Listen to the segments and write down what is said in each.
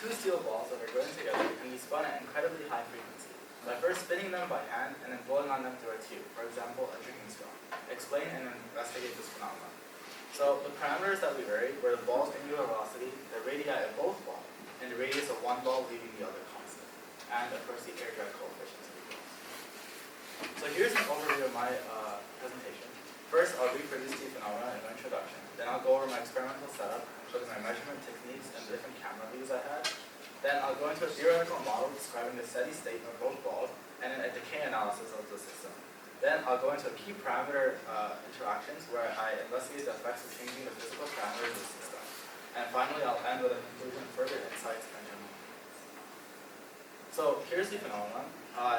two steel balls that are going together can be spun at incredibly high frequency by first spinning them by hand and then blowing on them through a tube, for example, a drinking straw. Explain and investigate this phenomenon. So the parameters that we varied were the ball's angular velocity, the radii of both balls, and the radius of one ball leaving the other constant, and of course the air drag coefficients of the balls. So here's an overview of my presentation. First, I'll reproduce the phenomena in my introduction. Then I'll go over my experimental setup, including my measurement techniques and the different camera views I had. Then I'll go into a theoretical model describing the steady state of both balls and then a decay analysis of the system. Then I'll go into key parameter interactions where I investigate the effects of changing the physical parameters of the system. And finally, I'll end with a conclusion, further insights, and general. So here's the phenomenon.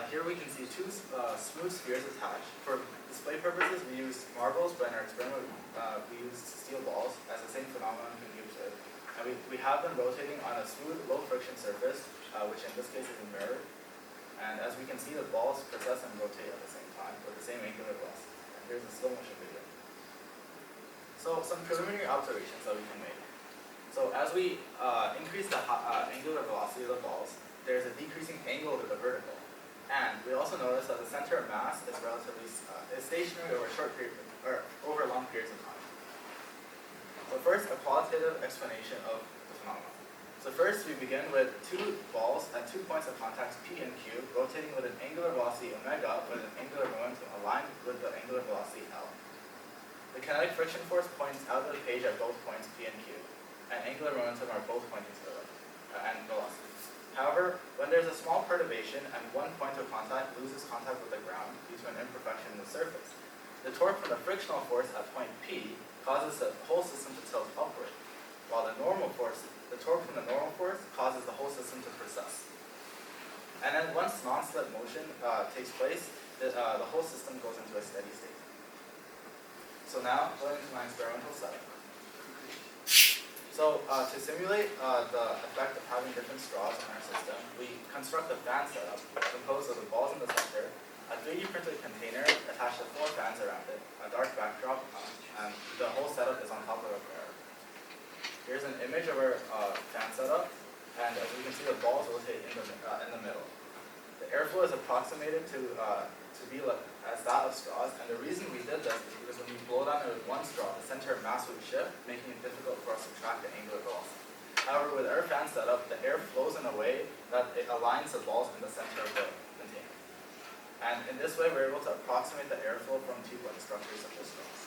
Here we can see two smooth spheres attached. For display purposes, we used marbles, but in our experiment, we used steel balls, as the same phenomenon can be observed. And we have them rotating on a smooth, low-friction surface, which in this case is a mirror. And as we can see, the balls precess and rotate at the same time with the same angular velocity. And here's a slow motion video. So some preliminary observations that we can make. So as we increase the angular velocity of the balls, there's a decreasing angle to the vertical. And we also notice that the center of mass is relatively is stationary over short periods or over long periods of time. So first, a qualitative explanation of the phenomenon. So first, we begin with two balls at 2 points of contact P and Q, rotating with an angular velocity omega with an angular momentum aligned with the angular velocity L. The kinetic friction force points out of the page at both points P and Q, and angular momentum are both pointing to the left, and velocity. However, when there's a small perturbation and one point of contact loses contact with the ground due to an imperfection in the surface, the torque from the frictional force at point P causes the whole system to tilt upward, while the torque from the normal force causes the whole system to precess. And then once non-slip motion takes place, the whole system goes into a steady state. So now, going into my experimental setup. So to simulate the effect of having different straws in our system, we construct a fan setup composed of the balls in the center, a 3D printed container attached to 4 fans around it, a dark backdrop, and the whole setup is on top of a mirror. Here's an image of our fan setup, and as you can see, the balls rotate in the middle. The airflow is approximated to be like, as that of straws, and the reason we did this is because when we blow down it with one straw, the center of mass would shift, making it difficult for us to track the angular velocity. However, with our fan setup, the air flows in a way that it aligns the balls in the center of the container. And in this way, we're able to approximate the airflow from tube-like structures such as straws.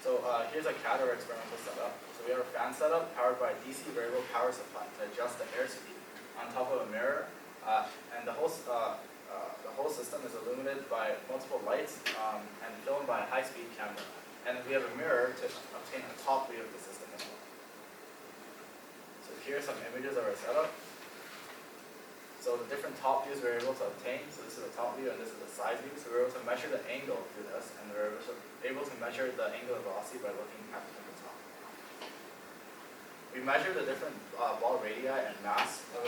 So here's a CAD or experimental setup. So we have a fan setup powered by a DC variable power supply to adjust the airspeed on top of a mirror, and the whole system is illuminated by multiple lights and filmed by a high-speed camera. And we have a mirror to obtain a top view of the system as well. So here are some images of our setup. So the different top views we're able to obtain. So this is the top view and this is the side view. So we're able to measure the angle through this, and we're able to measure the angular velocity by looking at the top. We measure the different ball radii and mass of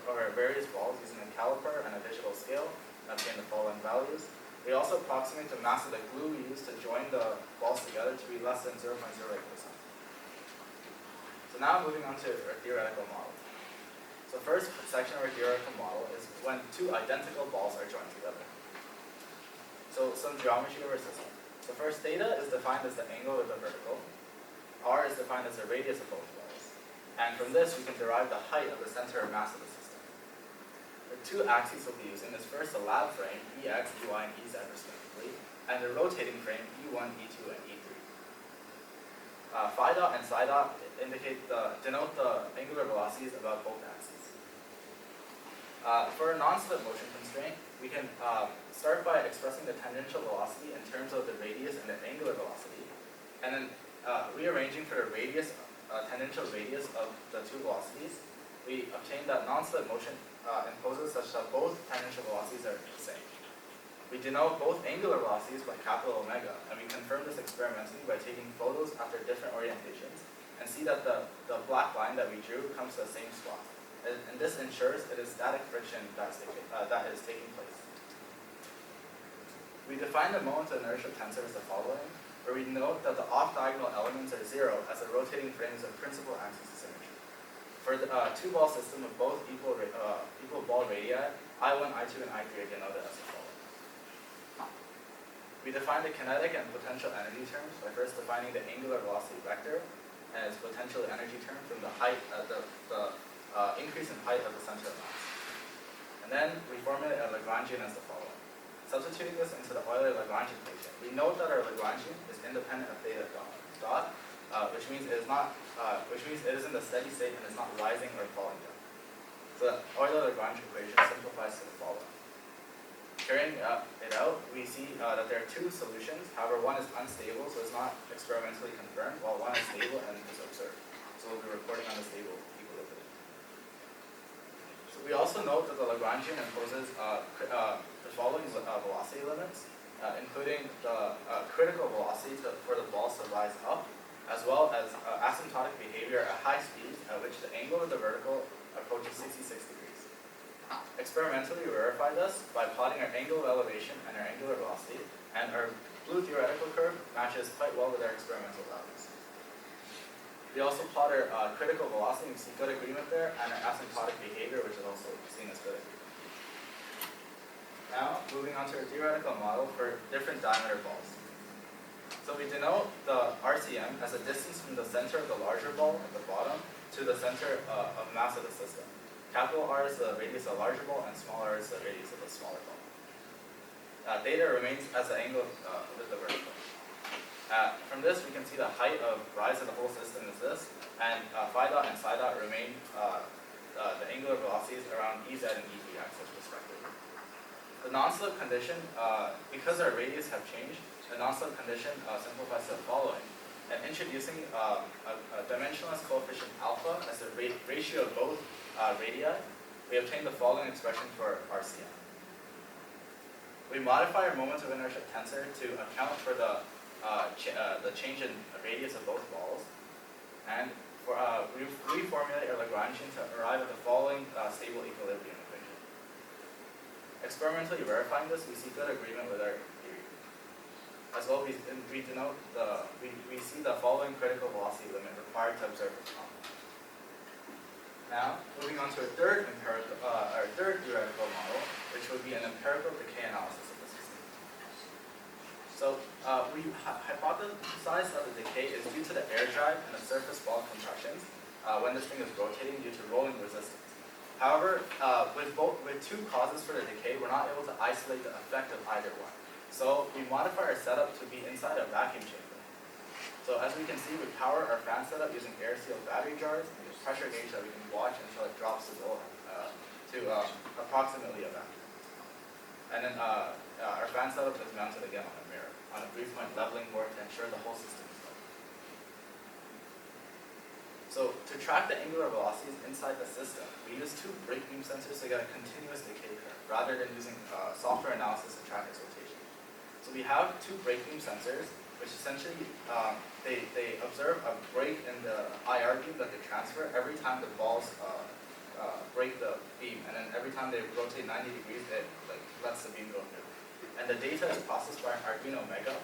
our various balls using a caliper and a digital scale and obtain the following values. We also approximate the mass of the glue we use to join the balls together to be less than 0.08%. So now moving on to our theoretical model. So first section of our theoretical model is when two identical balls are joined together. So some geometry of our system. So first, theta is defined as the angle with the vertical. R is defined as the radius of both balls. And from this, we can derive the height of the center of mass of the system. The two axes we'll be using is first the lab frame, EX, EY, and EZ respectively, and the rotating frame, E1, E2, and E3. Phi dot and psi dot denote the angular velocities about both axes. For a non-slip motion constraint, we can start by expressing the tangential velocity in terms of the radius and the angular velocity, and then rearranging for the radius, tangential radius of the two velocities, we obtain that non-slip motion imposes such that both tangential velocities are the same. We denote both angular velocities by capital omega, and we confirm this experimentally by taking photos after different orientations, and see that the black line that we drew comes to the same spot. And this ensures it is static friction that is taking place. We define the moment to inertia tensor as the following, where we note that the off-diagonal elements are 0 as the rotating frames of principal axis of symmetry. For the two-ball system with both equal ball radii, I1, I2, and I3 are denoted as the following. We define the kinetic and potential energy terms by first defining the angular velocity vector as potential energy term from the height, increase in height of the center of mass. And then we formulate a Lagrangian as the following. Substituting this into the Euler-Lagrange equation, we note that our Lagrangian is independent of theta dot, which means it is in the steady state and is not rising or falling down. So the Euler-Lagrange equation simplifies to the following. Carrying it out, we see that there are two solutions. However, one is unstable, so it's not experimentally confirmed, while one is stable and is observed. So we'll be reporting on the stable equilibrium. So we also note that the Lagrangian imposes the following velocity limits, including the critical velocity for the balls to rise up, as well as asymptotic behavior at high speeds at which the angle of the vertical approaches 66 degrees. Experimentally, we verify this by plotting our angle of elevation and our angular velocity, and our blue theoretical curve matches quite well with our experimental values. We also plot our critical velocity, and we see good agreement there, and our asymptotic behavior, which is also seen as good agreement. Now, moving on to our theoretical model for different diameter balls. So we denote the RCM as a distance from the center of the larger ball at the bottom to the center of mass of the system. Capital R is the radius of the larger ball, and small r is the radius of the smaller ball. Theta remains as the angle with the vertical. From this, we can see the height of rise of the whole system is this, and phi dot and psi dot remain the angular velocities around EZ and EB axis respectively. The non-slip condition, because our radius have changed, the non-slip condition simplifies to the following. And introducing a dimensionless coefficient alpha as the ratio of both radii, we obtain the following expression for RCM. We modify our moment of inertia tensor to account for the change in radius of both balls, and we reformulate our Lagrangian to arrive at the following stable equilibrium equation. Experimentally verifying this, we see good agreement with our theory. As well, we see the following critical velocity limit required to observe this phenomenon. Now, moving on to our third theoretical model, which would be an empirical decay analysis of the system. So we hypothesized that the decay is due to the air drive and the surface ball compressions when this thing is rotating due to rolling resistance. However, with two causes for the decay, we're not able to isolate the effect of either one. So we modify our setup to be inside a vacuum chamber. So as we can see, we power our fan setup using air-sealed battery jars and use pressure gauge that we can watch until it drops to approximately a vacuum. And then our fan setup is mounted again on a mirror, on a 3-point leveling board to ensure the whole system is level. So to track the angular velocities inside the system, we use two brake beam sensors to get a continuous decay curve, rather than using software analysis to track its rotation. So we have two brake beam sensors, which essentially they observe a break in the IR beam that they transfer every time the balls break the beam, and then every time they rotate 90 degrees, it lets the beam go through. And the data is processed by an Arduino Mega,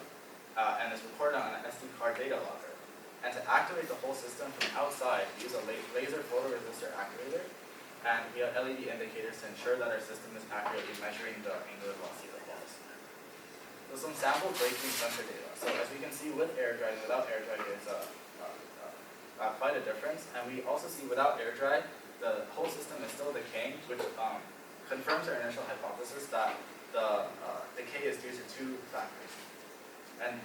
and is recorded on an SD card data logger. And to activate the whole system from outside, we use a laser photoresistor activator, and we have LED indicators to ensure that our system is accurately measuring the angular velocity of the balls. So some sample brake beam sensor data. So as we can see, with air dry and without air dry, there's quite a difference. And we also see without air dry, the whole system is still decaying, which confirms our initial hypothesis that the decay is due to two factors. And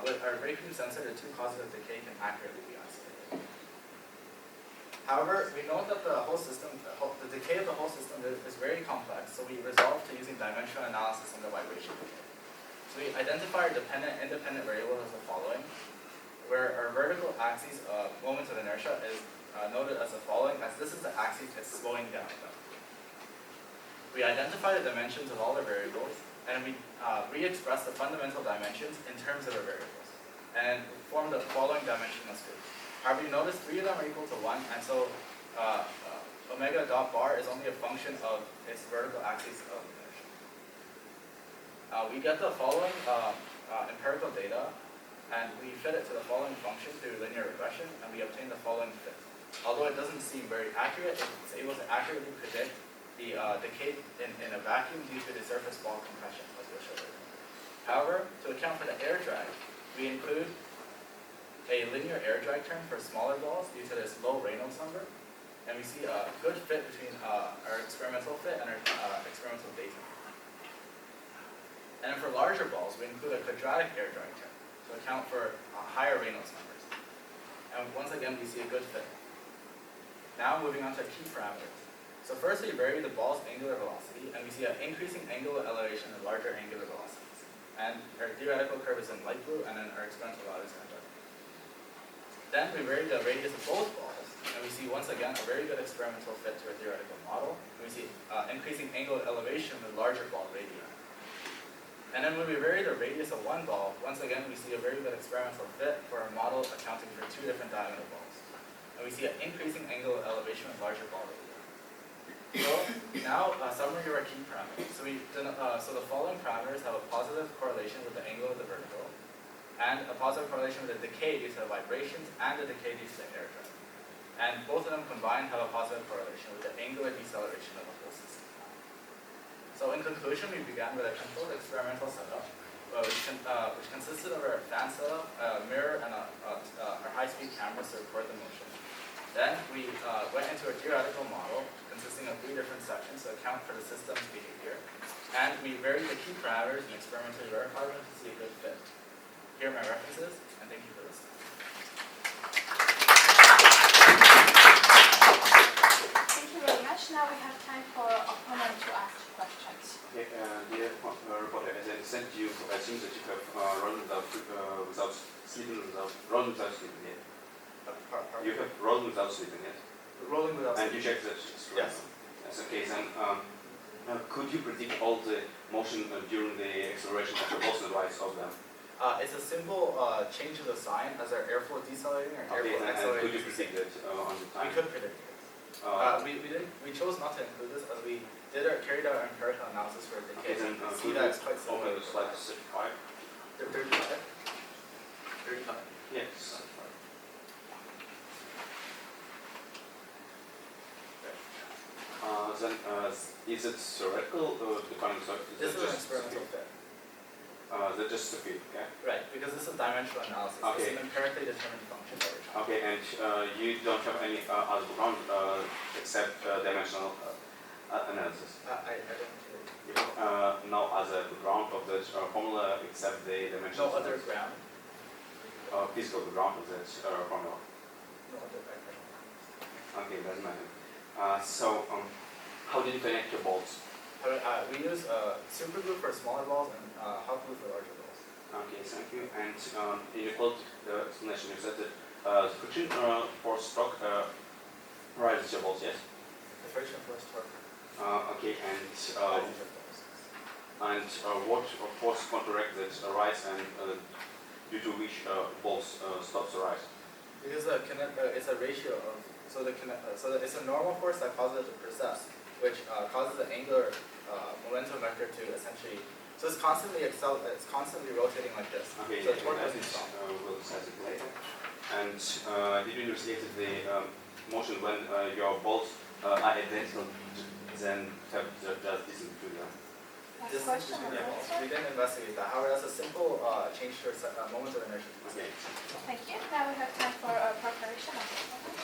with our brake beam sensor, the two causes of decay can accurately be isolated. However, we know that the decay of the whole system is very complex, so we resolved to using dimensional analysis and the vibration decay. So we identify our dependent and independent variables as the following, where our vertical axis of moment of inertia is noted as the following, as this is the axis it's slowing down. We identify the dimensions of all the variables, and we re-express the fundamental dimensions in terms of our variables, and form the following dimensionless group. However, you notice 3 of them are equal to 1, and so omega dot bar is only a function of its vertical axis of inertia. We get the following empirical data, and we fit it to the following function through linear regression, and we obtain the following fit. although it doesn't seem very accurate, it's able to accurately predict the decay in a vacuum due to the surface wall compression, as we'll show later. However, to account for the air drag, we include a linear air drag term for smaller balls due to this low Reynolds number, and we see a good fit between our experimental fit and our experimental data. And then for larger balls, we include a quadratic air drag term to account for higher Reynolds numbers. And once again, we see a good fit. Now moving on to key parameters. So first we vary the ball's angular velocity, and we see an increasing angular elevation and larger angular velocities. And our theoretical curve is in light blue, and then our experimental value is in dark. Then we vary the radius of both balls, and we see once again a very good experimental fit to our theoretical model. And we see increasing angular elevation with larger ball radii. And then when we vary the radius of one ball, once again we see a very good experimental fit for our model accounting for two different diameter balls. And we see an increasing angular elevation with larger ball radii. So now summary of our key parameters. So the following parameters have a positive correlation with the angle of the vertical, and a positive correlation with the decay due to the vibrations and the decay due to the air drag. And both of them combined have a positive correlation with the angular deceleration of the whole system. So in conclusion, we began with a controlled experimental setup, which consisted of our fan setup, a mirror, and our high-speed cameras to record the motion. Then we went into a theoretical model consisting of 3 different sections to account for the system's behavior. And we varied the key parameters and experimentally verified them to see a good fit. Here are my references, and thank you for listening. Thank you very much. Now we have time for opponent to ask questions. Okay, dear reporter, as I sent you, I think that you have run without sleeping, yet. You have rolled without sleeping yet. Rolling without and you checked that it's right. Yes. That's okay. Then could you predict all the motion during the acceleration of the opposite rights of them? It's a simple change of the sign as our airflow decelerating or Okay, airflow and accelerating. could you predict that on the time? We could predict it. We chose not to include this as we carried out our empirical analysis for decay. Okay, then see that it's quite similar. open the slide 35. 35? 35. Yes. Then is it theoretical or defining circuit? This is an experimental fit. That's just a fit, okay? Right, because this is dimensional analysis. Okay. It's an empirically determined function that we're trying. Okay, and you don't have any other background except dimensional analysis. I don't No other background of that formula except the dimensional. No other ground. Physical background of that formula. No other background. Okay, doesn't matter. How did you connect your bolts? We use super glue for smaller balls and hot glue for larger balls. Okay, thank you. And in your qualitative explanation, you said that friction force stroke rises your bolts, yes? The friction force torque. Okay, and rises your balls. what force counteract that rise and due to which bolts stops the rise? Because it's a ratio of so it's a normal force that causes it to precess, which causes the angular momentum vector to essentially. So it's constantly rotating like this. Okay, so the torque doesn't stop. We'll discuss it later. And did you investigate the motion when your bolts are identical, then have just distance between them? Next question. We didn't investigate that. However, that's a simple change to a moment of inertia. Okay. Thank you. Now we have time for preparation of the opponent.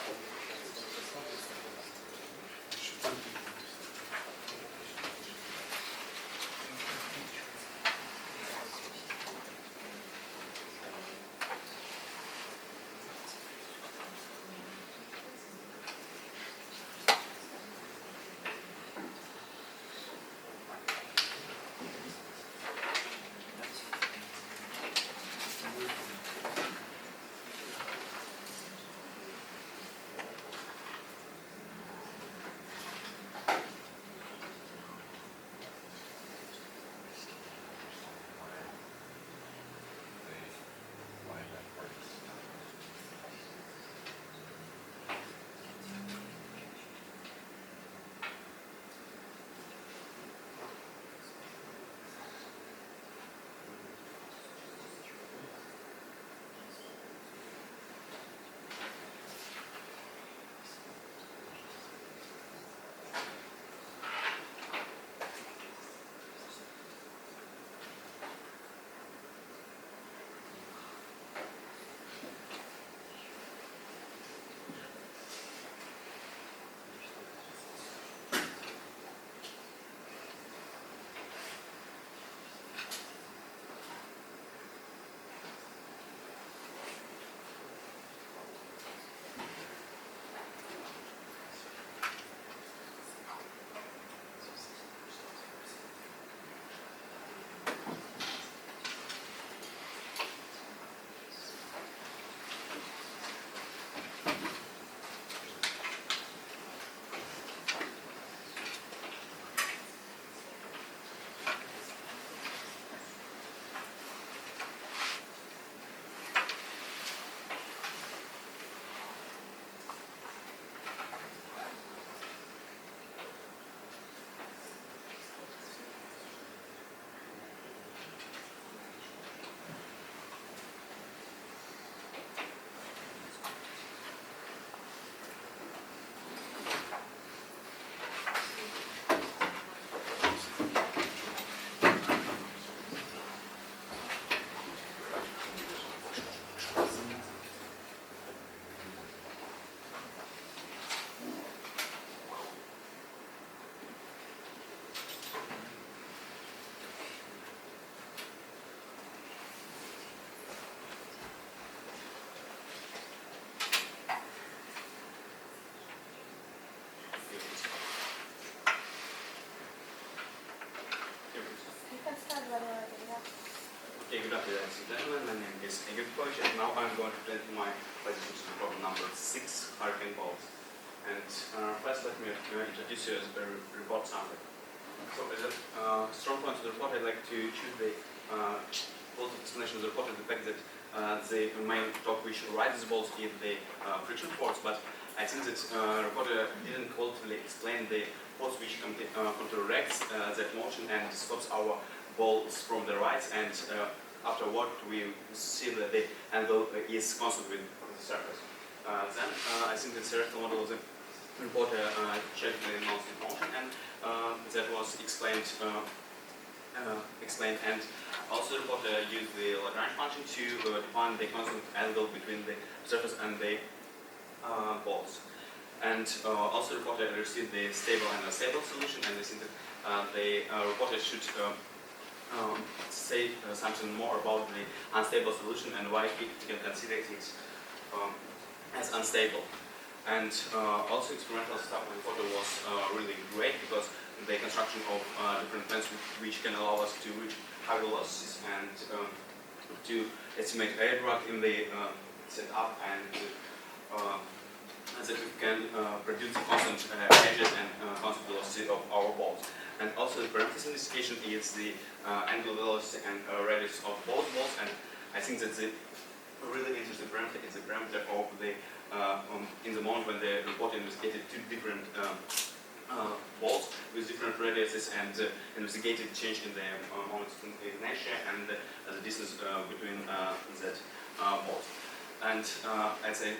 gentlemen, my name is Filipovich, and now I'm going to present my presentation to problem number 6, hurricane balls. And first let me introduce you as a report summary. So as a strong point of the report, I'd like to choose the qualitative explanation of the report and the fact that the main topic which arises balls is the friction force, but I think that the reporter didn't qualitatively explain the force which counteracts that motion and stops our balls from the rise, and afterward we see that the angle is constant with the surface. Then I think the theoretical model of the reporter checked the non-stick motion, and that was explained, and also the reporter used the Lagrange function to define the constant angle between the surface and the balls. And also the reporter received the stable and unstable solution, and I think that the reporter should say something more about the unstable solution and why he can consider it as unstable. And also experimental stuff with photo was really great, because the construction of different plans which can allow us to reach high velocities and to estimate air drag in the setup, and that we can produce the constant edges and constant velocity of our balls. And also the parameters in this equation is the angular velocity and radius of both balls, and I think that the really interesting parameter is the parameter of the in the moment when the reporter investigated two different balls with different radiuses and investigated change in the moment of inertia and the distance between that balls. And as I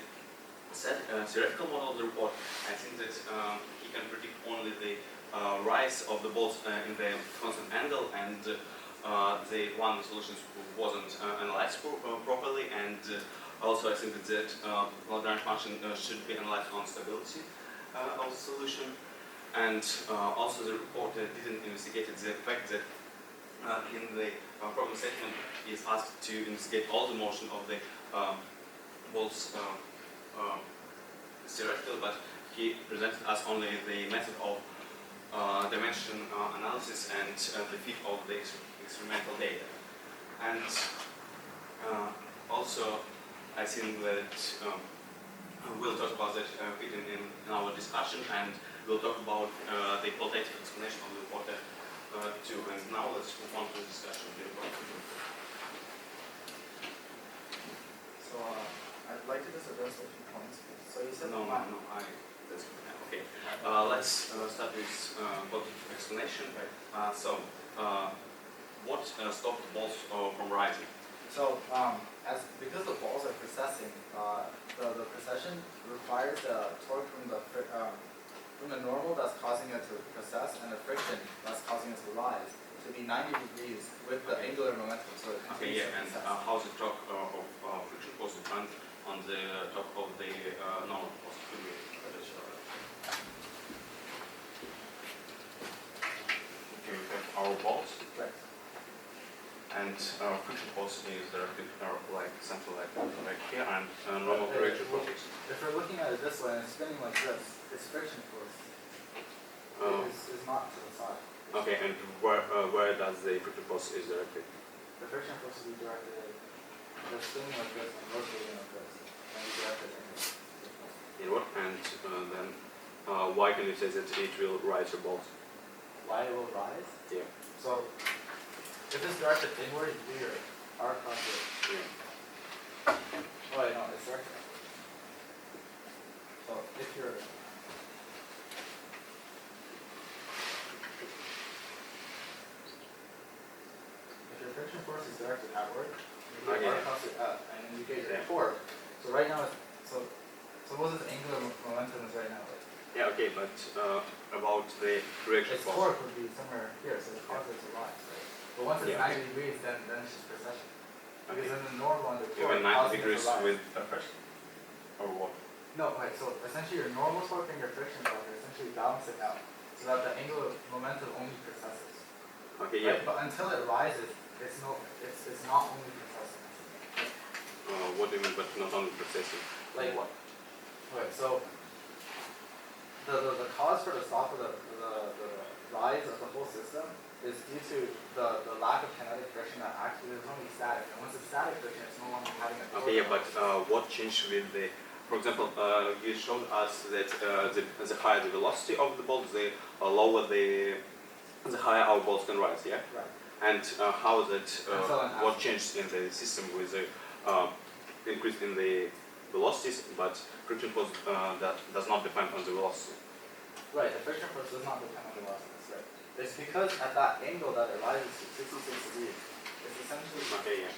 said, theoretical model of the report, I think that he can predict only the rise of the balls in the constant angle, and the one solutions wasn't analyzed properly, and also I think that Lagrange function should be analyzed on stability of the solution. And also the reporter didn't investigate the fact that in the problem statement he is asked to investigate all the motion of the balls theoretical, but he presented us only the method of dimension analysis and the fit of the experimental data. And also I think that we'll talk about that in our discussion, and we'll talk about the qualitative explanation of the reporter too. And now let's move on to the discussion of the report. So I'd like to just address a few points. So you said that's okay. Let's start with qualitative explanation. What stopped the balls from rising? So because the balls are precessing, the precession requires the torque from the normal that's causing it to precess and the friction that's causing it to rise to be 90 degrees with the angular momentum. So it okay, yeah, and how is the torque of friction force depend on the torque of the normal force? Okay, we have our balls. Right. And friction force is directed like something like here, and normal correction force. If we're looking at it this way and it's spinning like this, its friction force is not to the side. Okay, and where does the friction force is directed? The friction force will be directed, they're spinning like this and rotating like this, and we directed Inward, and then why can you say that it will rise your balls? Why it will rise? Yeah. So if it's directed inward, you do your R cross it. Yeah. Oh wait, no, it's directed. So if your friction force is directed outward, you do R cross it up, and then you get your torque. So right now, suppose its angular momentum is right now. Like, Yeah, okay, but about the correction its force. torque would be somewhere here, so it causes it to rise. Right? But once it's 90 degrees, then it's just precession. Because then the normal under torque Even 90 causes degrees it to rise. with the friction? Or what? No, right, so essentially your normal torque and your friction torque are essentially balancing out, so that the angular momentum only precesses. Okay, Right? yeah. But until it rises, it's not only precessing. What do you mean, but not only processing? Like what? Okay, so the cause for the stop of the rise of the whole system is due to the lack of kinetic friction that actually is only static. And once it's static friction, it's no longer having a Okay, yeah, but what changed with the, for example, you showed us that the higher the velocity of the bolt, the lower the higher our bolts can rise, yeah? Right. And how that, so what changed in the system with the increase in the velocities, but friction force that does not depend on the velocity? Right, the friction force does not depend on the velocity, that's right. It's because at that angle that it rises to 66 degrees, it's essentially Okay, yeah.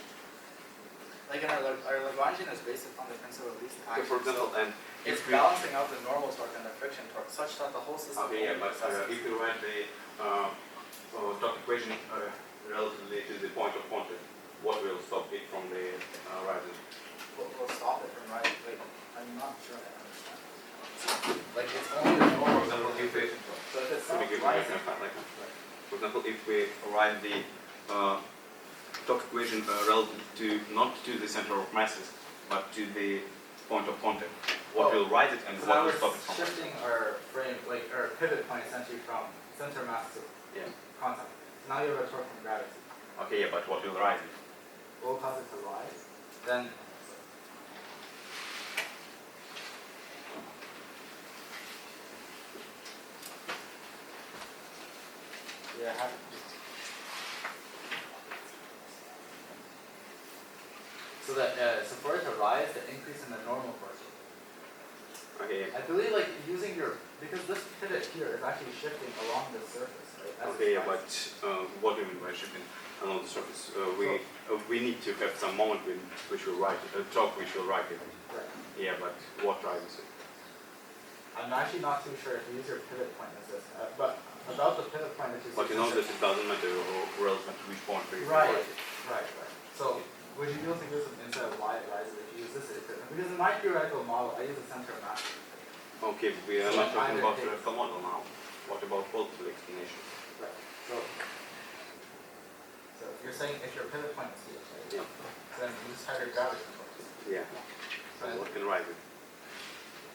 like our Lagrangian is based upon the principle of least action. For example, so and it's if we, balancing out the normal torque and the friction torque such that the whole system. okay, yeah, only but processes. if you write the torque equation relatively to the point of contact, what will stop it from the rising? We'll stop it from rising. Like, I'm not sure I understand. Like it's only the normal. For example, if we, So if it's let me not give you rising, for example, if we write the torque equation relative to not to the center of masses, but to the point of contact, what will rise it and so what now will we're stop it from? shifting our frame, like our pivot point essentially from center of mass to Yeah. contact. So now you have a torque from gravity. Okay, yeah, but what will rise it? What will cause it to rise? Then yeah, so that so for it to rise, the increase in the normal force. Okay, I believe like using your because this pivot here is actually shifting along the surface, right? As okay, it yeah, but rises. what do you mean by shifting along the surface? We need to have some moment which will write it, a torque which will write it. Right. Yeah, but what rises it? I'm actually not too sure if you use your pivot point as this, but about the pivot point, which is But you know that it doesn't matter relative to which point you right, write it. right. So would you be able to give some insight of why it rises if you use this equipment? Because in my theoretical model, I use a center of mass. Okay, we are So not talking either about case- theoretical model now. What about qualitative explanation? Right. So if you're saying if your pivot point is here, right? Yeah. Then you just have your gravity force. Yeah. So And what can rise it?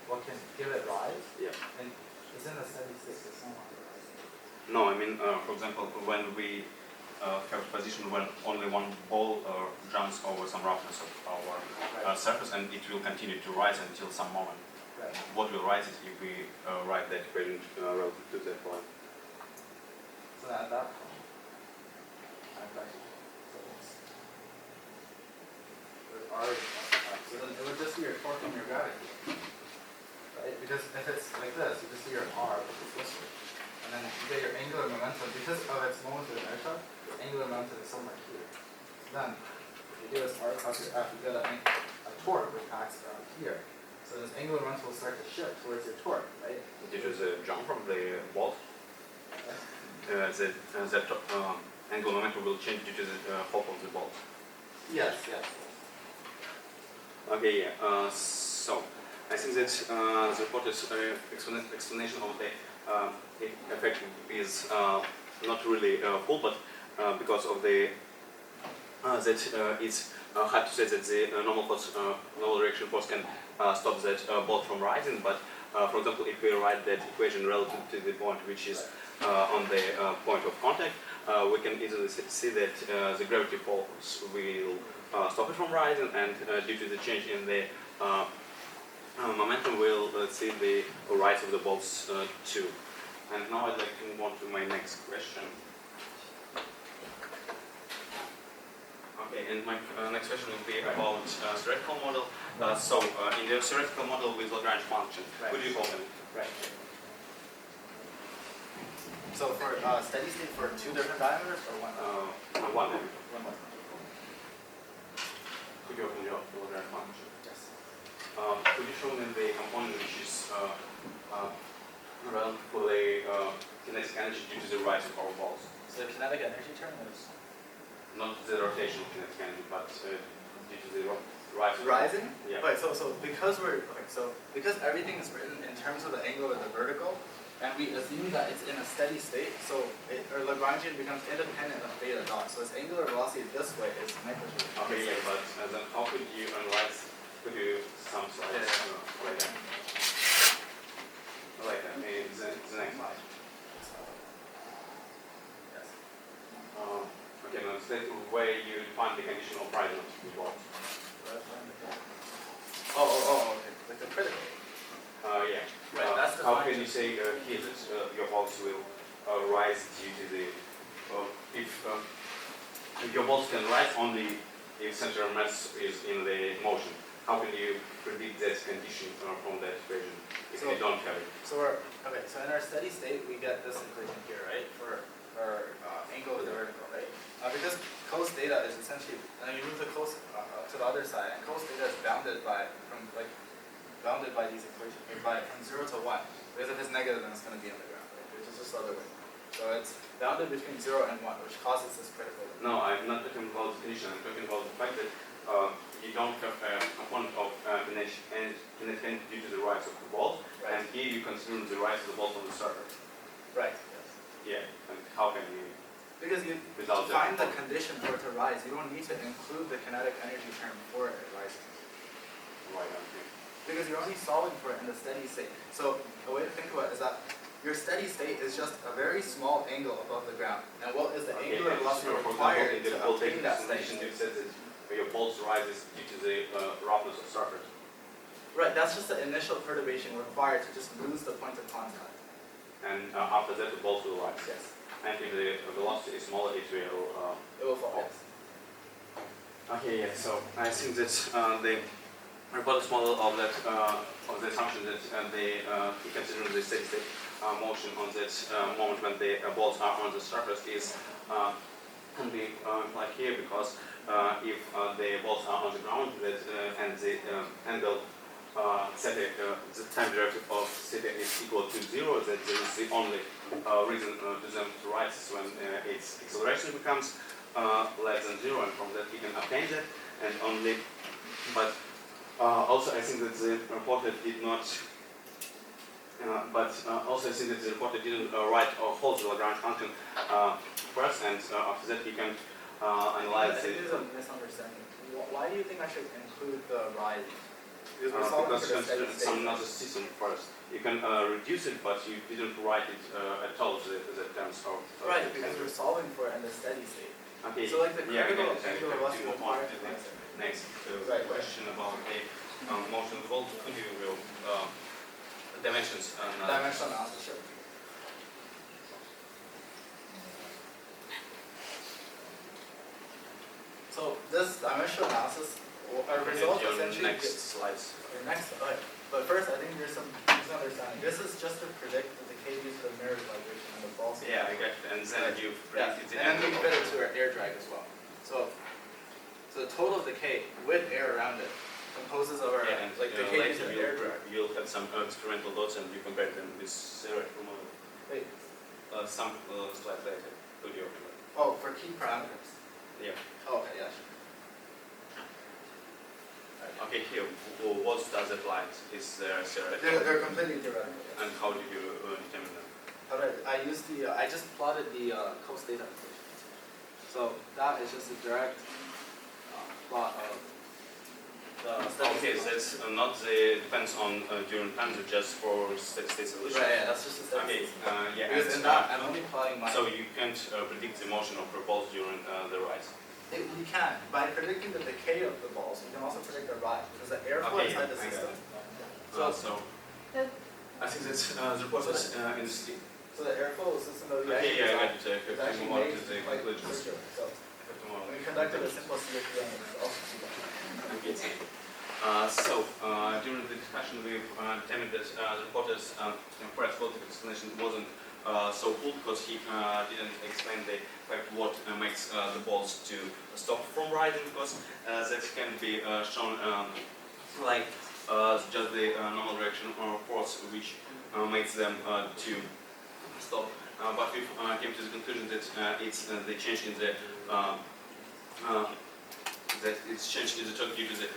what can give it rise? Yeah. And it's in a steady state, so it's no longer rising. No, I mean, for example, when we have a position when only one ball jumps over some roughness of our surface, and it will continue to rise until some moment. Right. What will rise it if we write that equation relative to that point? So at that point, I'm back. So then it would just be your torque and your gravity. Right? Because if it's like this, you just do your R, which is this way. And then you get your angular momentum. Because of its moment of inertia, the angular momentum is somewhere here. So then, if you do this R cos your F, you get a torque which acts around here. So this angular momentum will start to shift towards your torque, right? Did you jump from the ball? That angular momentum will change due to the hop of the ball. Yes, yes. Okay, yeah. So I think that the reporter's explanation of the effect is not really full, but because of the that it's hard to say that the normal force, normal reaction force can stop that bolt from rising. But for example, if we write that equation relative to the point which is on the point of contact, we can easily see that the gravity force will stop it from rising, and due to the change in the momentum, we'll see the rise of the bolts too. And now I'd like to move on to my next question. Okay, and my next question will be about theoretical model. In the theoretical model with Lagrange function, Right. who do you call them? Right. So for steady state for two different diameters or one? One. One more. Could you open your Lagrange function? Yes. Could you show me the component which is relevant for the kinetic energy due to the rise of our balls? So the kinetic energy term is Not the rotation kinetic energy, but due to the rise of rising? Yeah. Right, so because everything is written in terms of the angle of the vertical, and we assume that it's in a steady state, so our Lagrangian becomes independent of theta dot. So its angular velocity this way is negligible. Okay, yeah, but then how could you analyze, could you some slides like that? Like that, maybe the next slide. Yes. where you define the condition of rising of the bolts. Okay. Like the critical. Yeah. Right, that's the how line. can you say here that your bolts will rise due to the if your bolts can rise only if center of mass is in the motion? How can you predict that condition from that equation if you don't have it? So in our steady state we get this equation here, right? For angle with the vertical, right? Because cos theta is essentially, and then you move the cos to the other side, and cos theta is bounded by these equations, from 0 to 1. Because if it's negative, then it's going to be on the ground, right? Which is just the other way. So it's bounded between 0 and 1, which causes this critical limit. No, I'm not talking about the condition. I'm talking about the fact that you don't have a component of kinetic due to the rise of the bolt, Right. and here you consider the rise of the bolt on the surface. Right, yes. Yeah, and how can you? Because you Without that find the component. condition for it to rise, you don't need to include the kinetic energy term for it rising. Why don't you? Because you're only solving for it in the steady state. So the way to think about it is that your steady state is just a very small angle above the ground. And what is the angular velocity for example, required in the to qualitative obtain that steady explanation, state? you said that your bolts rises due to the roughness of surface. Right, that's just the initial perturbation required to just lose the point of contact. And after that, the bolts will rise. Yes. And if the velocity is smaller, it will. It will fall. Yes. Okay, yeah. So I think that the robotics model of that of the assumption that they consider the steady state motion on that moment when the bolts are on the surface is can be implied here because if the bolts are on the ground that and the angle theta, the time derivative of theta is equal to 0, that this is the only reason to them to rise is when its acceleration becomes less than 0, and from that we can obtain that, and only, but also I think that the reporter did not, also I think that the reporter didn't write or hold the Lagrange function first, and after that we can analyze it. There's a misunderstanding. Why do you think I should include the rise? Because we're solving Because for the steady consider state. some another system first. You can reduce it, but you didn't write it at all, the terms of... Right, because we're solving for it in the steady state. Okay. So like the Yeah, critical okay, angular velocity move on required to to the rise it. next Right. question about the motion of the bolt. Could you dimensions? Dimensional analysis, sure. So this dimensional analysis, our result essentially next slides. your next, okay. But first, I think there's some misunderstanding. This is just to predict the decay due to the mirror vibration and the false. Yeah, I got it. And then you Yeah, predicted the and then we angle fit of- it to our air drag as well. So the total decay with air around it composes of our Yeah, and like decay due later to the air drag. you'll have some experimental dots and you compare them with theoretical model. Wait, Some slides later. Could you? oh, for key parameters. Yeah. Oh, okay, yeah, sure. Okay, here, what does it like? Is there theoretical? They're completely theoretical. Yes. And how did you determine them? How did I used the I just plotted the cos theta equation. So that is just a direct plot of the steady Okay, state. that's not the depends on during time, it's just for steady state solution. Right, yeah, that's just a steady Okay, state. yeah. Because in that, I'm only plotting my. So you can't predict the motion of the bolts during the rise. You can. By predicting the decay of the balls, you can also predict the rise, because the airflow Okay, inside the I got system. So The- I think that's the report was in the city. So the airflow system that we Okay, actually yeah, I designed got it. is Have to actually move on made to the like conclusions. circular. So Have to move on. when we conducted a simple CFD, we also see that. During the discussion, we've determined that the reporter's first qualitative explanation wasn't so full because he didn't explain the fact what makes the bolts to stop from rising, because that can be shown like just the normal direction or force which makes them to stop. But we came to the conclusion that it's the change in the that it's changed in the torque due to the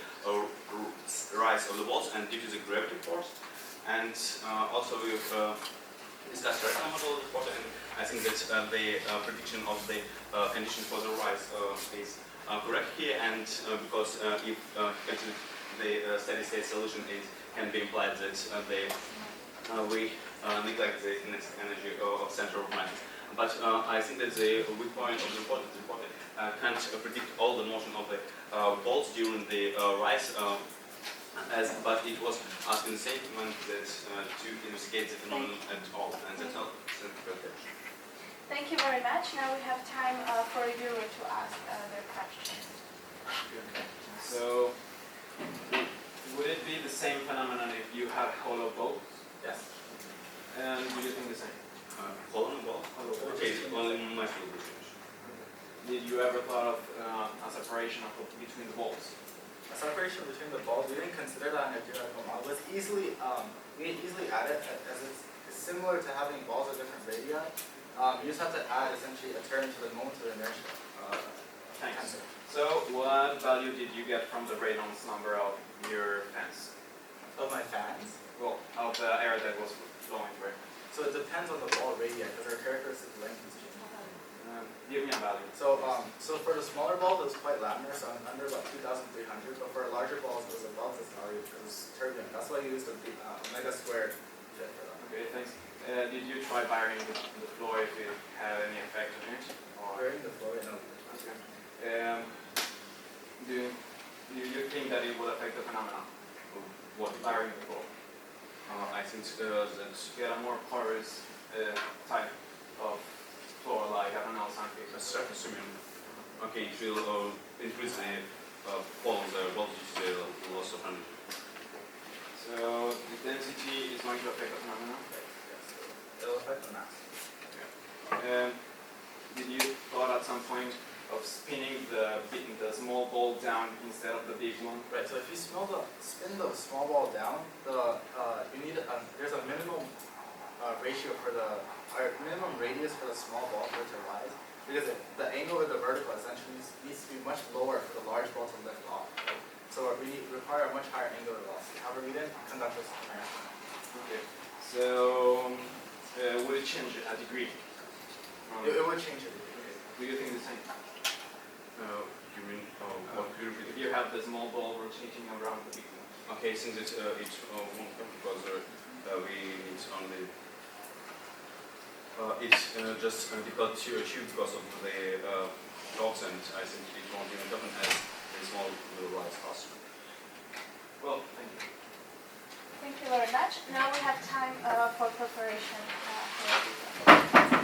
rise of the bolts and due to the gravity force. And also we've discussed the rational model of the reporter, and I think that the prediction of the condition for the rise is correct here, and because if consider the steady state solution, it can be implied that we neglect the kinetic energy of center of mass. But I think that the weak point of the report is can't predict all the motion of the balls during the rise. But it was asked in the statement that to investigate the phenomenon at all, and that's all. Thank you very much. Now we have time for a viewer to ask their questions. So, would it be the same phenomenon if you had hollow balls? Yes. And do you think the same? Hollow ball? Hollow balls. Okay, well, in my field, we change. Did you ever thought of a separation between the balls? A separation between the balls, we didn't consider that in a theoretical model. It's easily, we can easily add it as it's similar to having balls of different radii. You just have to add essentially a term to the moment of inertia. Thanks. So, what value did you get from the Reynolds number of your fans? Of my fans. Well, of the air that was flowing through. So it depends on the ball radii because their characteristic length is changing. Give me a value. So for the smaller balls, it was quite laminar, so under about 2,300. But for larger balls, it was above this value because it was turbulent. That's why I used the omega squared fit for them. Okay, thanks. Did you try varying the flow if it had any effect on it? Varying the flow, no. Okay. Do you think that it would affect the phenomenon? What? Varying the flow? I think that Get a more porous type of floor, like I don't know, something. surface immune. Okay, it will increase the fall of the voltage to the loss of energy. So the density is going to affect the phenomenon. It'll affect the mass. Did you thought at some point of spinning the small ball down instead of the big one? Right. So if you spin the small ball down, you need there's a minimum ratio for the minimum radius for the small ball for it to rise, because the angle of the vertical essentially needs to be much lower for the large ball to lift off. Right? So we require a much higher angular velocity. However, we didn't conduct this experiment. Okay. So would it change a degree? It would change it. Do you think the same? You mean what could you If you have the small ball rotating around the big one. Okay, since it won't come because we need only it's just difficult to achieve because of the dogs, and I think it won't even happen as the small will rise faster. Well, thank you. Thank you very much. Now we have time for preparation for a viewer.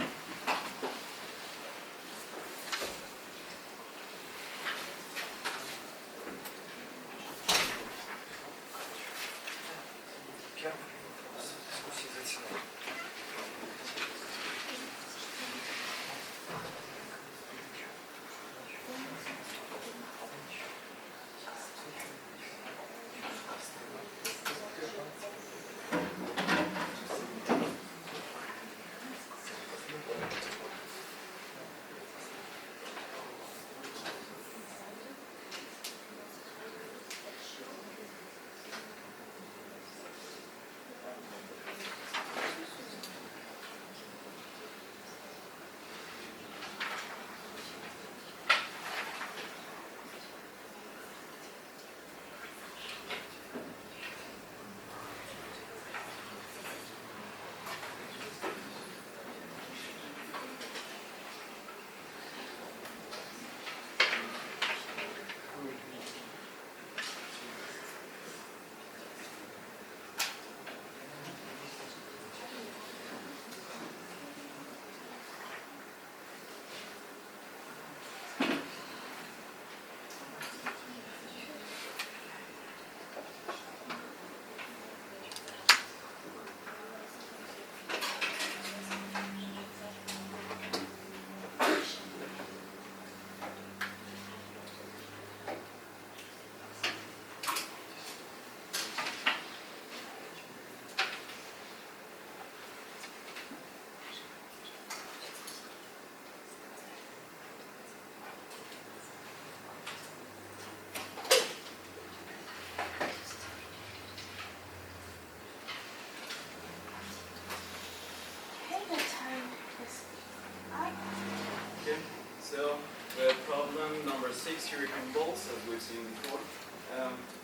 So the problem number 6, hurricane balls, as we've seen before.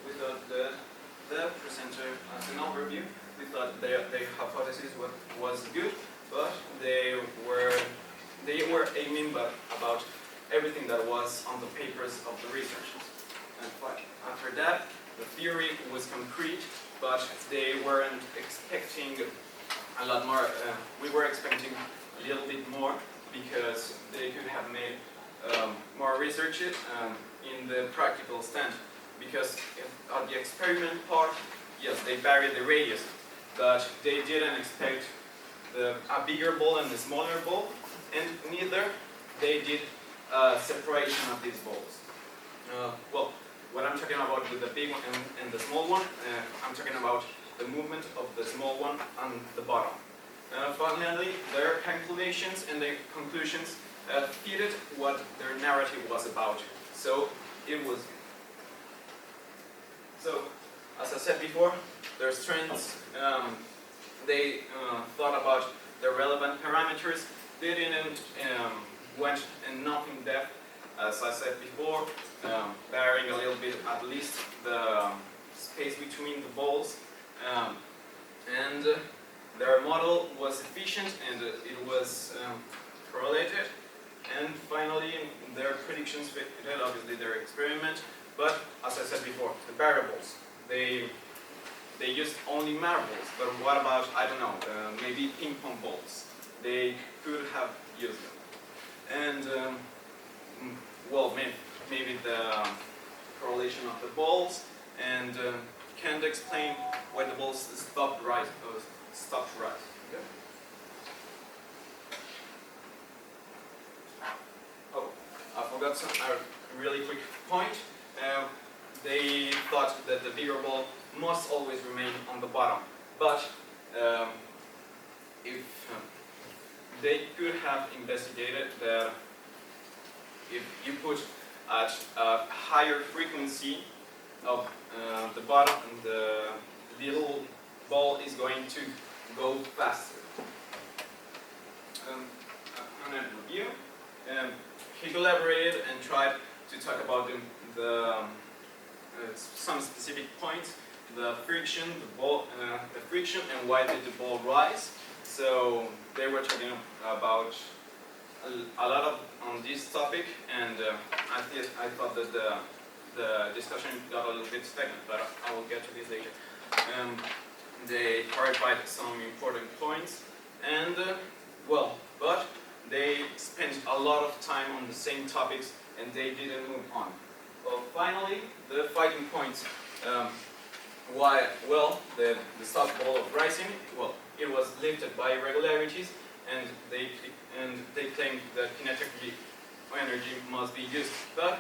We thought the presenter, as an overview, we thought their hypothesis was good, but they were that was on the papers of the researchers. And after that, the theory was concrete, but they weren't expecting a lot more. We were expecting a little bit more because they could have made more research in the practical stand. Because at the experiment part, yes, they varied the radius, but they didn't expect a bigger ball and a smaller ball, and neither they did separation of these balls. Well, what I'm talking about with the big one and the small one, I'm talking about the movement of the small one on the bottom. Finally, their calculations and their conclusions fitted what their narrative was about. So it was. So, as I said before, their strengths. They thought about the relevant parameters. They didn't went enough in depth, as I said before, varying a little bit at least the space between the balls. And their model was efficient and it was correlated. And finally, their predictions fitted obviously their experiment. But as I said before, the variables, they used only marbles. But what about, I don't know, maybe ping pong balls? They could have used them. And well, maybe the correlation of the balls, and can't explain why the balls stopped rise. Okay? Oh, I forgot a really quick point. They thought that the bigger ball must always remain on the bottom, but if they could have investigated that if you put at a higher frequency of the bottom, the little ball is going to go faster. On a review, he collaborated and tried to talk about some specific points, the friction, the friction, and why did the ball rise. So they were talking about a lot on this topic, and I thought that the discussion got a little bit stagnant, but I will get to this later. They clarified some important points, and well, but they spent a lot of time on the same topics, and they didn't move on. Well, finally, the fighting points. Why? Well, the stop ball of rising. Well, it was lifted by irregularities, and they claimed that kinetic energy must be used. But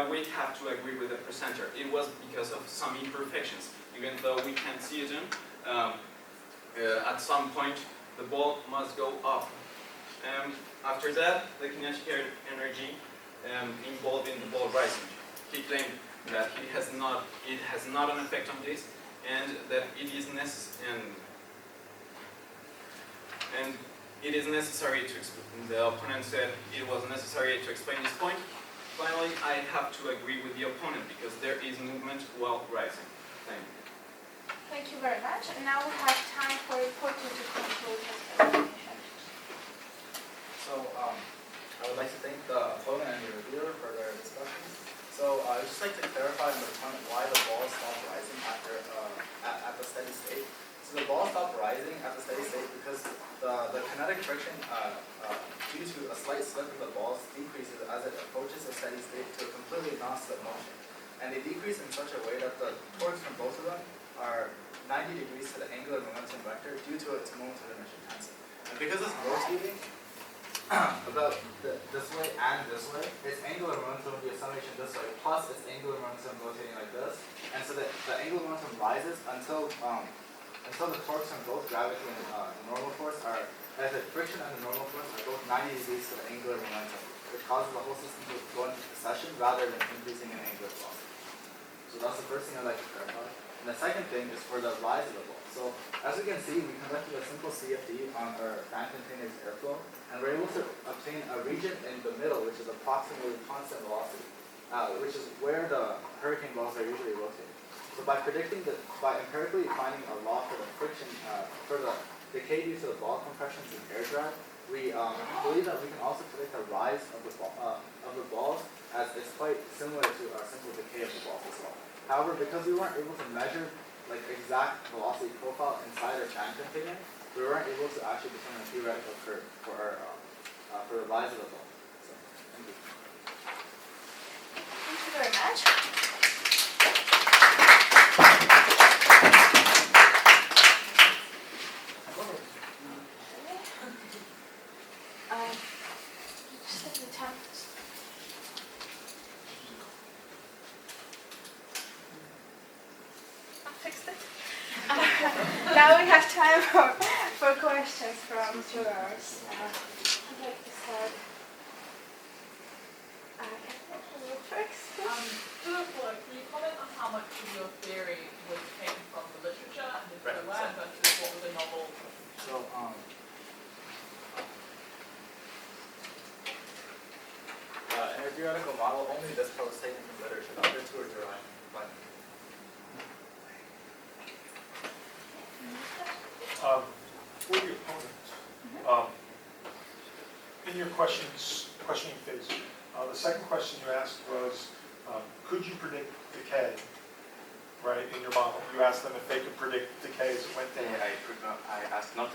we have to agree with the presenter. It was because of some imperfections. Even though we can't see it at some point the ball must go up. After that, the kinetic energy involved in the ball rising. He claimed that it has not an effect on this, and that it is necessary to explain. The opponent said it was necessary to explain this point. Finally, I have to agree with the opponent because there is movement while rising. Thank you. Thank you very much. And now we have time for reporter to conclude his presentation. So I would like to thank the opponent and the reviewer for their discussions. So I would just like to clarify in the opponent why the ball stopped rising after at the steady state. So the ball stopped rising at the steady state because the kinetic friction due to a slight slip of the ball decreases as it approaches a steady state to a completely non-slip motion. And they decrease in such a way that the torques from both of them are 90 degrees to the angular momentum vector due to its moment of inertia tensor. And because it's rotating about this way and this way, its angular momentum will be a summation this way plus its angular momentum rotating like this. And so that the angular momentum rises until the torques from both gravity and normal force are, as the friction and the normal force are both 90 degrees to the angular momentum, which causes the whole system to go into precession rather than increasing in angular velocity. So that's the first thing I'd like to clarify. And the second thing is for the rise of the ball. So as we can see, we conducted a simple CFD on our fan container's airflow, and we're able to obtain a region in the middle, which is approximately constant velocity, which is where the hurricane balls are usually rotating. So by empirically finding a law for the friction, for the decay due to the ball compressions and air drag, we believe that we can also predict the rise of the balls, as it's quite similar to simple decay of the balls as well. However, because we weren't able to measure like exact velocity profile inside our fan container, we weren't able to actually determine a theoretical curve for the rise of the ball. So, thank you. Thank you very much. Just take the time. I fixed it. Now we have time for questions from jurors. I'd like to start. To the floor, can you comment on how much of your theory was taken from the literature and is Right. learned versus what was a novel? So, in a theoretical model, only this part was taken from literature. The other two are derived. But For the opponent, in your questioning phase, the second question you asked was, could you predict decay, right, in your model? You asked them if they could predict decay as it went down. I asked not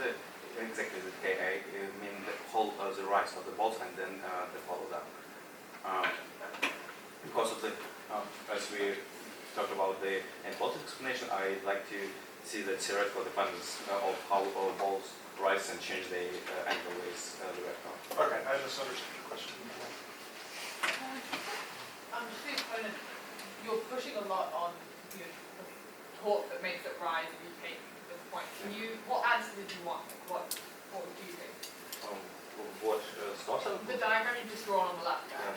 exactly the decay, I mean the whole the rise of the balls and then the follow down. Because of the, as we talked about the qualitative explanation, I like to see the theoretical dependence of how all balls rise and change the angle ways the vector. Okay, I misunderstood your question. To the opponent, you're pushing a lot on the torque that makes it rise if you take this point. What answer did you want? What do you think? What starts out? The diagram you just drawn on the left there.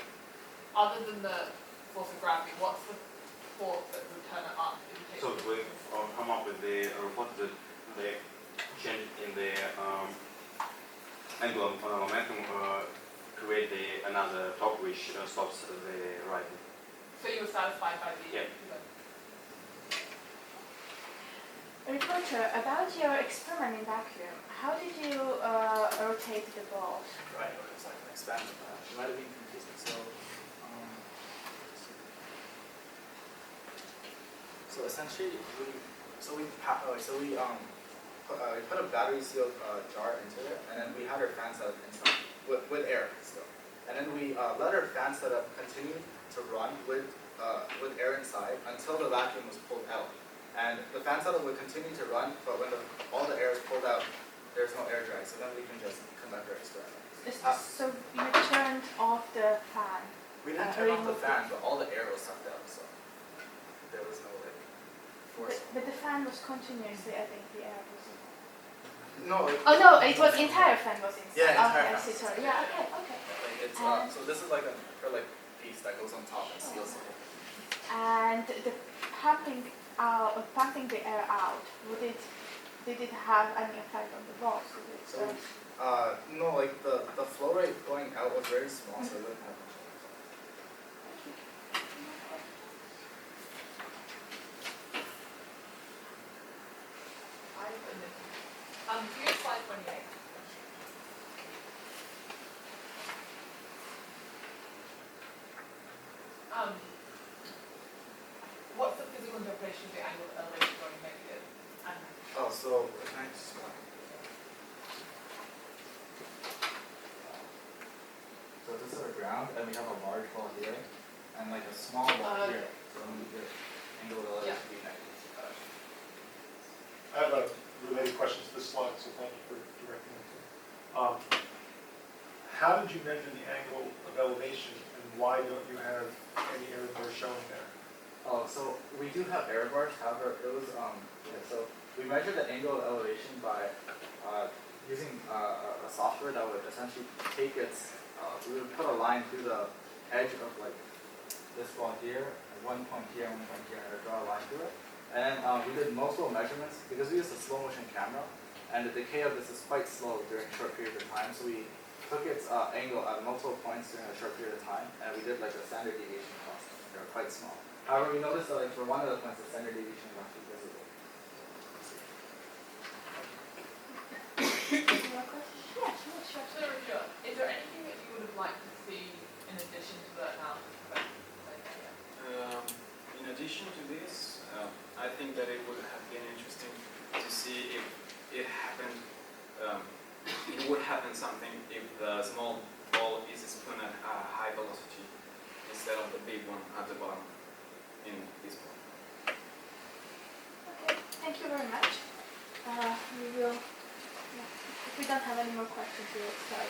Other than the force of gravity, what's the force that would turn it up if you take So we come up with the report that the change in the angular momentum create another torque which stops the rising. So you were satisfied by the Yeah. Reporter, about your experiment in vacuum, how did you rotate the balls? right, okay, so I can expand on that. It might have been confusing. So essentially, we put a battery sealed jar into it, and then we had our fan setup inside with air still, and then we let our fan setup continue to run with air inside until the vacuum was pulled out, and the fan setup would continue to run, but when all the air is pulled out, there's no air drag, so then we can just conduct our experiment. So you turned off the fan. We didn't turn off the fan, but all the air was sucked out, so there was no force. But the fan was continuously, I think the air was. No. Oh no, it was entire fan was inside. Yeah, entire okay, I fan. see, sorry. Yeah, okay. Like it's so this is like an acrylic piece that goes on top and seals it. And the pumping the air out, did it have any effect on the balls? So no, like the flow rate going out was very small, so it wouldn't have much effect. Here's slide 28. What's the physical interpretation of the angle of elevation going negative? And Oh, so can I just so this is our ground, and we have a large ball here, and like a small ball here. So when we get angle of elevation be negative. I have a related question to this slide, so thank you for directing it to me. How did you measure the angle of elevation, and why don't you have any error bars showing there? Oh, so we do have error bars. However, it was so we measured the angle of elevation by using a software that would essentially take its. We would put a line through the edge of like this ball here, and one point here, and I draw a line through it. And then we did multiple measurements because we used a slow motion camera, and the decay of this is quite slow during short periods of time. So we took its angle at multiple points during a short period of time, and we did like a standard deviation constant. They were quite small. However, we noticed that like for one of the points, the standard deviation is actually visible. Any more questions? Yeah, sure. So, Richard, is there anything that you would have liked to see in addition to the analysis of In addition to this, I think that it would have been interesting to see if it happened, it would happen something if the small ball is spun at a high velocity instead of the big one at the bottom in this ball. Okay, thank you very much. We will, if we don't have any more questions, we will start.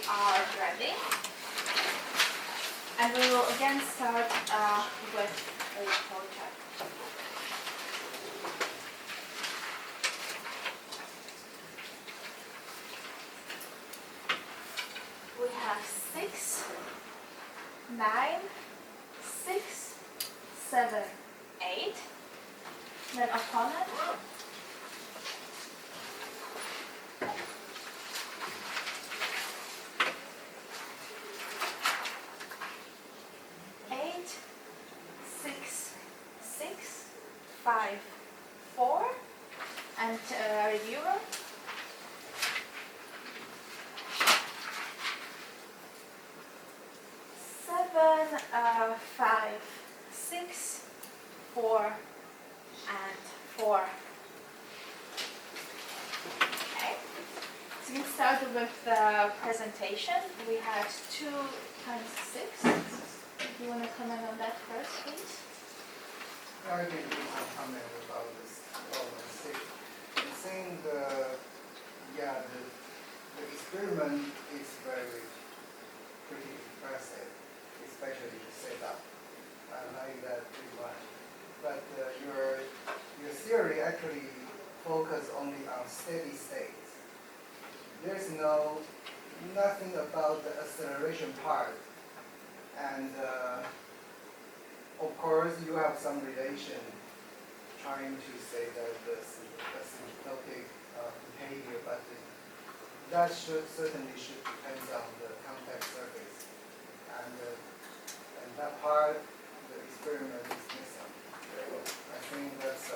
are ready. And we will again start with a project. We have 6, 9, 6, 7, 8. Then opponent. 8, 6, 6, 5, 4, and reviewer. 7, 5, 6, 4, and 4. Okay. So we started with the presentation. We had 2 times 6. Do you want to comment on that first, please? I can give some comment about this problem. I'm saying the experiment is pretty impressive, especially the setup. I like that pretty much. But your theory actually focus only on steady states. There's nothing about the acceleration part. And of course, you have some relation trying to say that the symptomatic behavior, but that certainly should depend on the contact surface. And that part, the experiment is missing. I think that's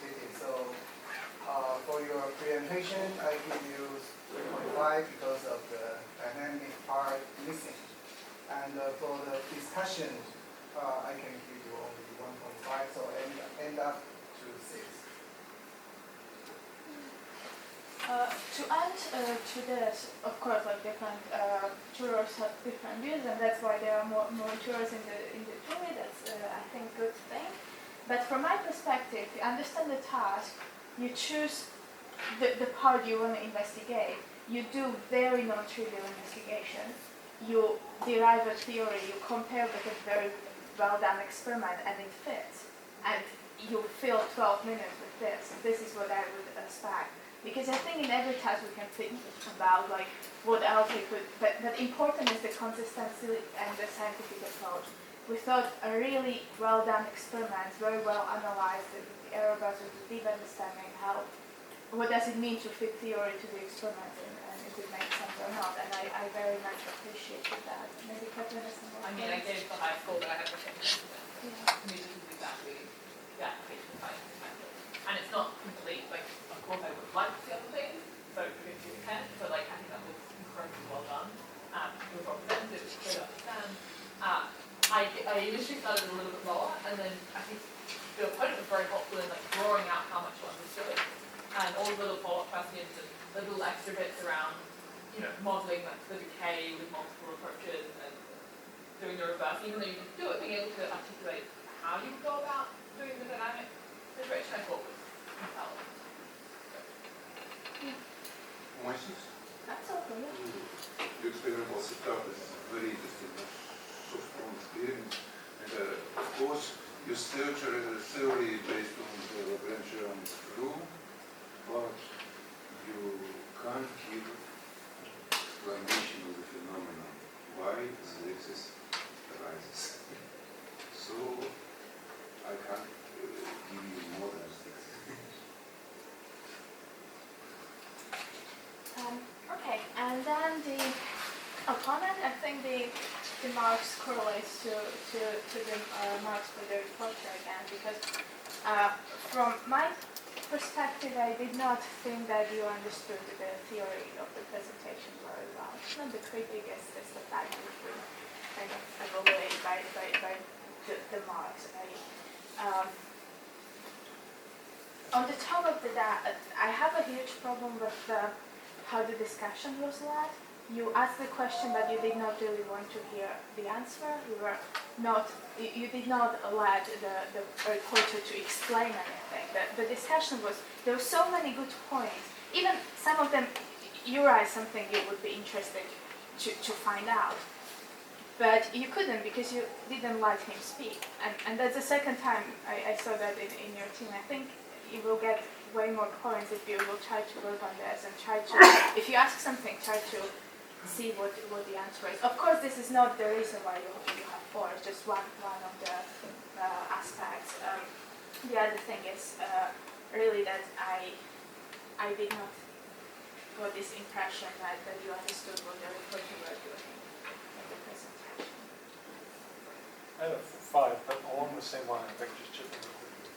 pity. So for your presentation, I give you 3.5 because of the dynamic part missing. And for the discussion, I can give you only 1.5, so end up to 6. To add to this, of course, like different jurors have different views, and that's why there are more jurors in the jury. That's I think good thing. But from my perspective, you understand the task, you choose the part you want to investigate. You do very non-trivial investigation. You derive a theory, you compare with a very well-done experiment, and it fits. And you fill 12 minutes with this. This is what I would expect. Because I think in every task we can think about like what else we could, but important is the consistency and the scientific approach. We thought a really well-done experiment, very well analyzed, the error bars with deep understanding what does it mean to fit theory to the experiment, and if it makes sense or not. And I very much appreciated that. Maybe Catherine has some more I mean, I comments? gave the high score, but I had the same question. Yeah. To me, this is exactly the application of science method. And it's not complete. Like, of course, I would like to see other things, so it could be 10, but like, I think that was incredibly well done. It was representative, it was clear to understand. I initially started a little bit lower, and then I think the opponent was very helpful in like drawing out how much you understood, and all the little follow-up questions and little extra bits around, modeling like the decay with multiple approaches and doing the reverse, even though you didn't do it, being able to articulate how you would go about doing the dynamic situation, I thought was compelling. Questions? That's okay. The experimental setup is very interesting, soft form experience. And of course, you search a theory based on the Lagrangian rule, but you can't give explanation of the phenomenon, why the excess arises. So I can't give you more than 6. Okay, and then the opponent, I think the marks correlates to the marks for the reporter again, because from my perspective, I did not think that you understood the theory of the presentation very well. It's not the critic, it's the fact that we kind of evaluate by the marks. On the top of that, I have a huge problem with how the discussion was led. You asked the question, but you did not really want to hear the answer. You did not let the reporter to explain anything. The discussion there were so many good points. Even some of them, you raised something you would be interested to find out. But you couldn't because you didn't let him speak. And that's the second time I saw that in your team. I think you will get way more points if you will try to work on this and try to, if you ask something, try to see what the answer is. Of course, this is not the reason why you have 4. It's just one of the aspects. The other thing is really that I did not got this impression that you understood what the reporter were doing in the presentation. I have 5, but along the same line, I think just chipping in quickly.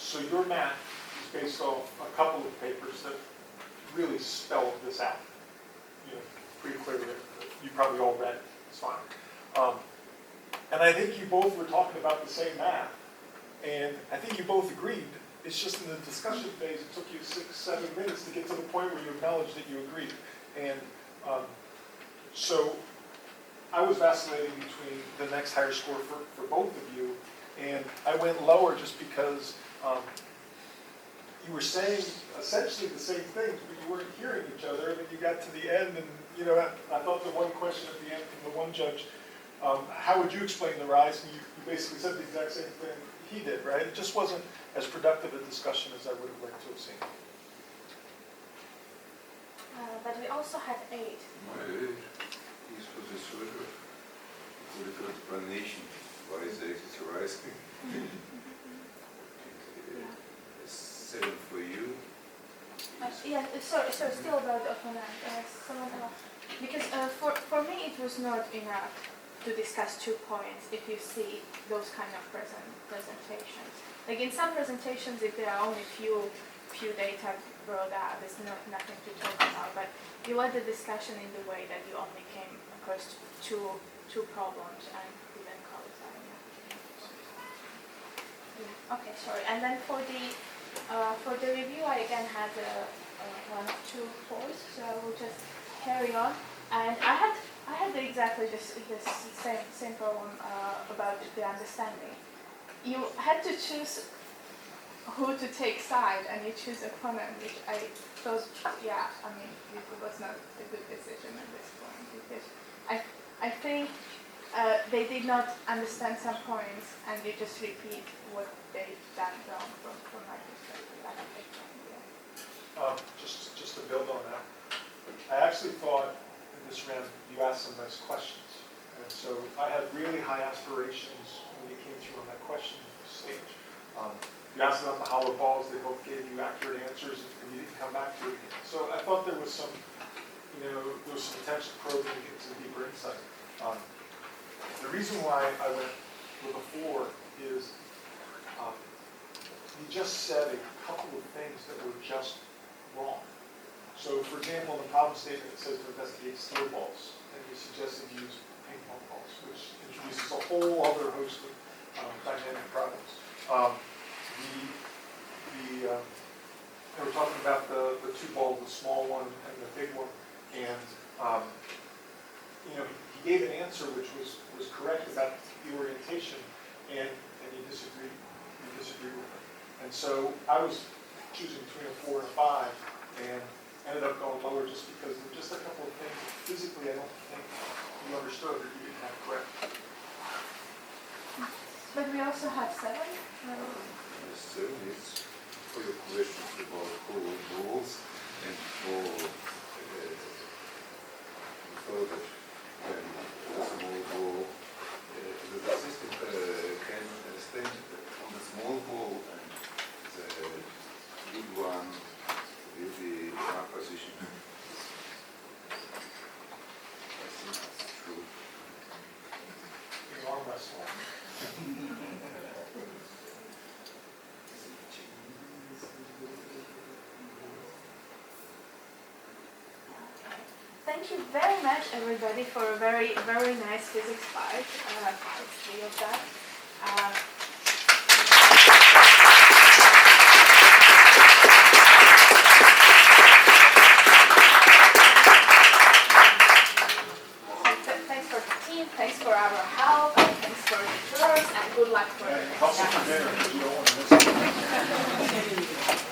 So your math is based off a couple of papers that really spelled this out, pretty clearly. You probably all read it. It's fine. And I think you both were talking about the same math, and I think you both agreed. It's just in the discussion phase, it took you 6-7 minutes to get to the point where you acknowledged that you agreed. And so I was vacillating between the next higher score for both of you, and I went lower just because you were saying essentially the same things, but you weren't hearing each other. And then you got to the end, and I thought the one question at the end from the one judge, how would you explain the rise? And you basically said the exact same thing he did, right? It just wasn't as productive a discussion as I would have liked to have seen. But we also had 8. My age is for the sort of political explanation why is the axis rising. 7 for you. Yeah, sorry, still about the opponent. Someone else. Because for me it was not enough to discuss 2 points if you see those kind of presentations. Like in some presentations, if there are only few data brought out, there's nothing to talk about. But you led the discussion in the way that you only came across two problems and didn't call it out. Yeah. Okay, sorry. And then for the review, I again had 1 or 2 points, so I will just carry on. And I had exactly this same problem about the understanding. You had to choose who to take side, and you choose opponent, which I thought, it was not a good decision at this point, because I think they did not understand some points, and you just repeat what they've done wrong from my perspective. I don't think, yeah. Just to build on that, I actually thought in this round you asked some nice questions, and so I had really high aspirations when you came through on that question stage. You asked about the hollow balls; they both gave you accurate answers, and you didn't come back to it again. So I thought there was some, there was some potential probing to get some deeper insight. The reason why I went with a 4 is you just said a couple of things that were just wrong. So, for example, in the problem statement it says to investigate steel balls, and you suggested use ping pong balls, which introduces a whole other host of dynamic problems. They were talking about the 2 balls, the small one and the big one, and he gave an answer which was correct about the orientation, and you disagreed with him. And so I was choosing between a 4 and a 5, and ended up going lower just because there were just a couple of things that physically I don't think you understood or you didn't have correct. But we also have 7. 7 is for your questions about hollow balls and for that when the small ball, the system can stand on the small ball and the big one will be one position. I think it's true. You arm wrestle. Thank you very much, everybody, for a very, very nice physics 5. 3 of that. Thanks for the team, thanks for our help, and thanks for the jurors, and good luck for the next Help us for dinner, because you don't want to miss it.